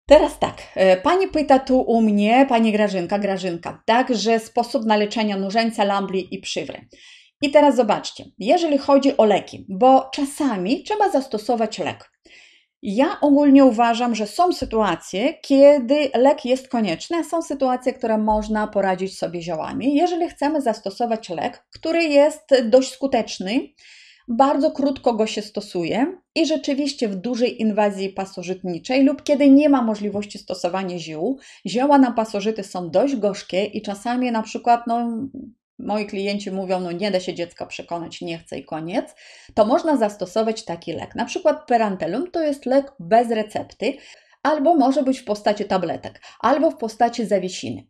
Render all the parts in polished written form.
Teraz tak, pani pyta tu u mnie, pani Grażynka, tak, że sposób na leczenie nużeńca, lambli i przywry. I teraz zobaczcie, jeżeli chodzi o leki, bo czasami trzeba zastosować lek. Ja ogólnie uważam, że są sytuacje, kiedy lek jest konieczny, a są sytuacje, które można poradzić sobie ziołami. Jeżeli chcemy zastosować lek, który jest dość skuteczny, bardzo krótko go się stosuje i rzeczywiście w dużej inwazji pasożytniczej lub kiedy nie ma możliwości stosowania ziół, zioła na pasożyty są dość gorzkie i czasami na przykład moi klienci mówią, nie da się dziecka przekonać, nie chce i koniec, to można zastosować taki lek. Na przykład Perantelum to jest lek bez recepty, albo może być w postaci tabletek, albo w postaci zawiesiny.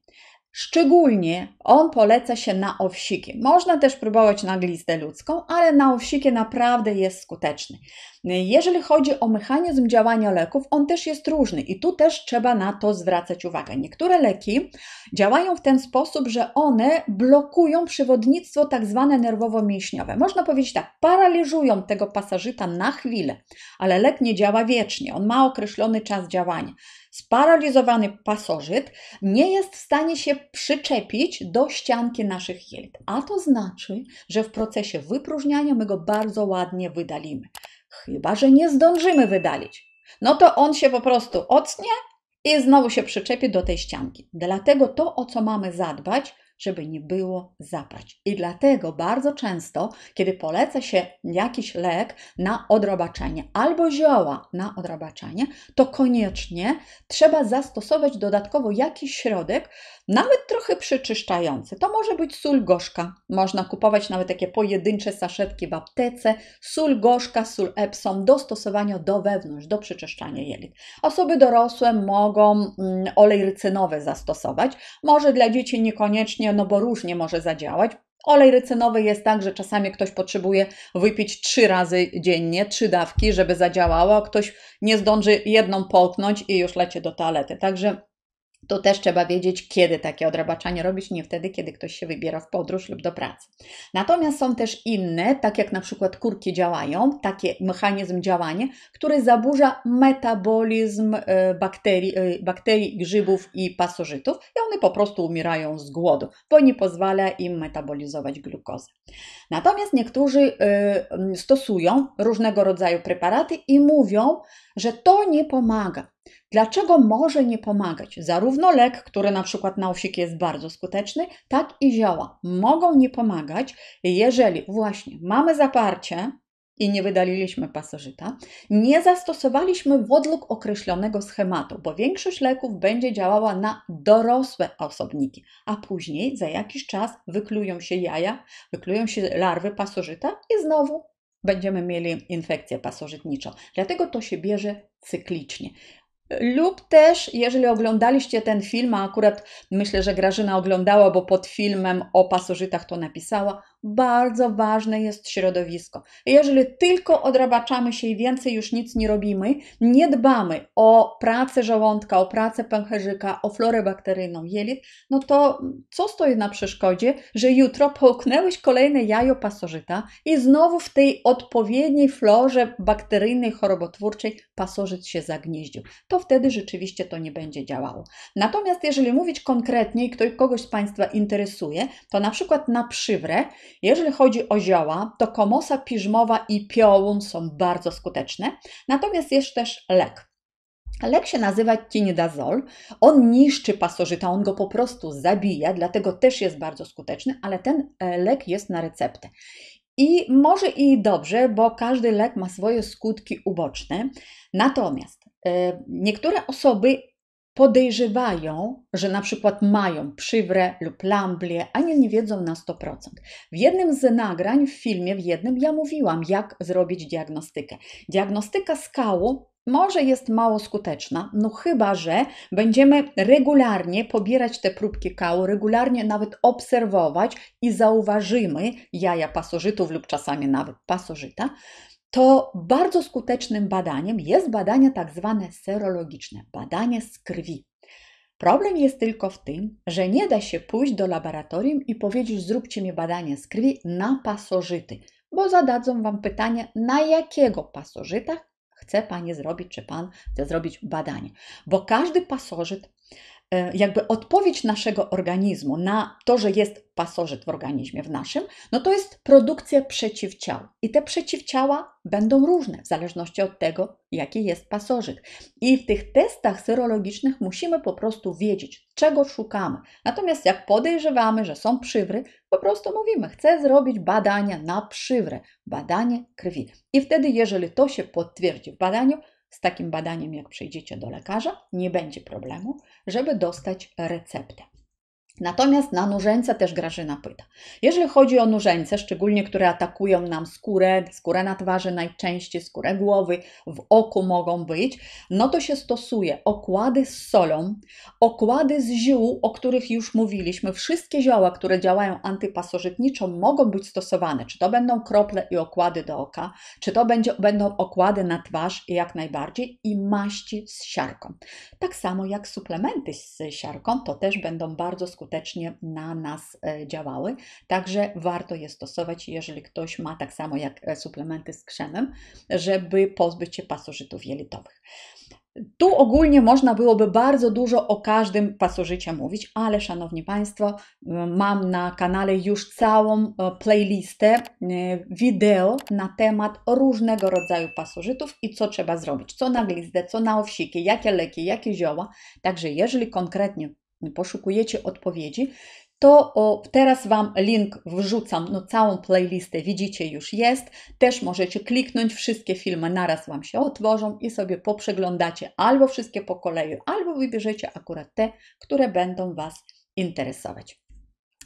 Szczególnie on poleca się na owsiki. Można też próbować na glistę ludzką, ale na owsiki naprawdę jest skuteczny. Jeżeli chodzi o mechanizm działania leków, on też jest różny i tu też trzeba na to zwracać uwagę. Niektóre leki działają w ten sposób, że one blokują przewodnictwo tak zwane nerwowo-mięśniowe. Można powiedzieć tak, paraliżują tego pasożyta na chwilę, ale lek nie działa wiecznie, on ma określony czas działania. Sparaliżowany pasożyt nie jest w stanie się przyczepić do ścianki naszych jelit, a to znaczy, że w procesie wypróżniania my go bardzo ładnie wydalimy. Chyba że nie zdążymy wydalić, no to on się po prostu ocnie i znowu się przyczepi do tej ścianki. Dlatego to, o co mamy zadbać, żeby nie było zapaść. I dlatego bardzo często, kiedy poleca się jakiś lek na odrobaczenie albo zioła na odrobaczenie, to koniecznie trzeba zastosować dodatkowo jakiś środek, nawet trochę przeczyszczający. To może być sól gorzka. Można kupować nawet takie pojedyncze saszetki w aptece. Sól gorzka, sól Epsom do stosowania do wewnątrz, do przeczyszczania jelit. Osoby dorosłe mogą olej rycynowy zastosować. Może dla dzieci niekoniecznie, bo różnie może zadziałać. Olej rycynowy jest tak, że czasami ktoś potrzebuje wypić 3 razy dziennie, 3 dawki, żeby zadziałało, a ktoś nie zdąży jedną połknąć i już leci do toalety. Także to też trzeba wiedzieć, kiedy takie odrabaczanie robić, nie wtedy, kiedy ktoś się wybiera w podróż lub do pracy. Natomiast są też inne, tak jak na przykład kurki działają, taki mechanizm działania, który zaburza metabolizm bakterii, grzybów i pasożytów i one po prostu umierają z głodu, bo nie pozwala im metabolizować glukozy. Natomiast niektórzy stosują różnego rodzaju preparaty i mówią, że to nie pomaga. Dlaczego może nie pomagać? Zarówno lek, który na przykład na owsiki jest bardzo skuteczny, tak i zioła mogą nie pomagać, jeżeli właśnie mamy zaparcie i nie wydaliliśmy pasożyta, nie zastosowaliśmy według określonego schematu, bo większość leków będzie działała na dorosłe osobniki, a później za jakiś czas wyklują się jaja, wyklują się larwy pasożyta i znowu będziemy mieli infekcję pasożytniczą. Dlatego to się bierze cyklicznie. Lub też, jeżeli oglądaliście ten film, a akurat myślę, że Grażyna oglądała, bo pod filmem o pasożytach to napisała, bardzo ważne jest środowisko. Jeżeli tylko odrabaczamy się i więcej już nic nie robimy, nie dbamy o pracę żołądka, o pracę pęcherzyka, o florę bakteryjną jelit, no to co stoi na przeszkodzie, że jutro połknęłeś kolejne jajo pasożyta i znowu w tej odpowiedniej florze bakteryjnej, chorobotwórczej pasożyt się zagnieździł. To wtedy rzeczywiście to nie będzie działało. Natomiast jeżeli mówić konkretnie i kogoś z Państwa interesuje, to na przykład na przywrę, jeżeli chodzi o zioła, to komosa piżmowa i piołun są bardzo skuteczne. Natomiast jest też lek. Lek się nazywa tinidazol. On niszczy pasożyta, on go po prostu zabija, dlatego też jest bardzo skuteczny, ale ten lek jest na receptę. I może i dobrze, bo każdy lek ma swoje skutki uboczne. Natomiast niektóre osoby podejrzewają, że na przykład mają przywrę lub lamblię, a nie wiedzą na 100%. W jednym z nagrań, w filmie, ja mówiłam, jak zrobić diagnostykę. Diagnostyka skału może jest mało skuteczna, no chyba że będziemy regularnie pobierać te próbki kału, regularnie nawet obserwować i zauważymy jaja pasożytów lub czasami nawet pasożyta, to bardzo skutecznym badaniem jest badanie tak zwane serologiczne, badanie z krwi. Problem jest tylko w tym, że nie da się pójść do laboratorium i powiedzieć: zróbcie mi badanie z krwi na pasożyty, bo zadadzą Wam pytanie, na jakiego pasożyta chce Pani zrobić, czy Pan chce zrobić badanie. Bo każdy pasożyt, jakby odpowiedź naszego organizmu na to, że jest pasożyt w organizmie w naszym, no to jest produkcja przeciwciał. I te przeciwciała będą różne w zależności od tego, jaki jest pasożyt. I w tych testach serologicznych musimy po prostu wiedzieć, czego szukamy. Natomiast jak podejrzewamy, że są przywry, po prostu mówimy, chcę zrobić badania na przywrę, badanie krwi. I wtedy, jeżeli to się potwierdzi w badaniu, z takim badaniem, jak przyjdziecie do lekarza, nie będzie problemu, żeby dostać receptę. Natomiast na nużęce też Grażyna pyta. Jeżeli chodzi o nużęce, szczególnie które atakują nam skórę na twarzy najczęściej, skórę głowy, w oku mogą być, no to się stosuje okłady z solą, okłady z ziół, o których już mówiliśmy. Wszystkie zioła, które działają antypasożytniczo, mogą być stosowane. Czy to będą krople i okłady do oka, czy to będą okłady na twarz, jak najbardziej, i maści z siarką. Tak samo jak suplementy z siarką, to też będą bardzo skutecznie na nas działały, także warto je stosować, jeżeli ktoś ma tak samo jak suplementy z krzemem, żeby pozbyć się pasożytów jelitowych. Tu ogólnie można byłoby bardzo dużo o każdym pasożycie mówić, ale szanowni Państwo, mam na kanale już całą playlistę wideo na temat różnego rodzaju pasożytów i co trzeba zrobić, co na glizdę, co na owsiki, jakie leki, jakie zioła. Także jeżeli konkretnie poszukujecie odpowiedzi, to teraz Wam link wrzucam, no całą playlistę widzicie już jest, też możecie kliknąć, wszystkie filmy naraz Wam się otworzą i sobie poprzeglądacie albo wszystkie po kolei, albo wybierzecie akurat te, które będą Was interesować.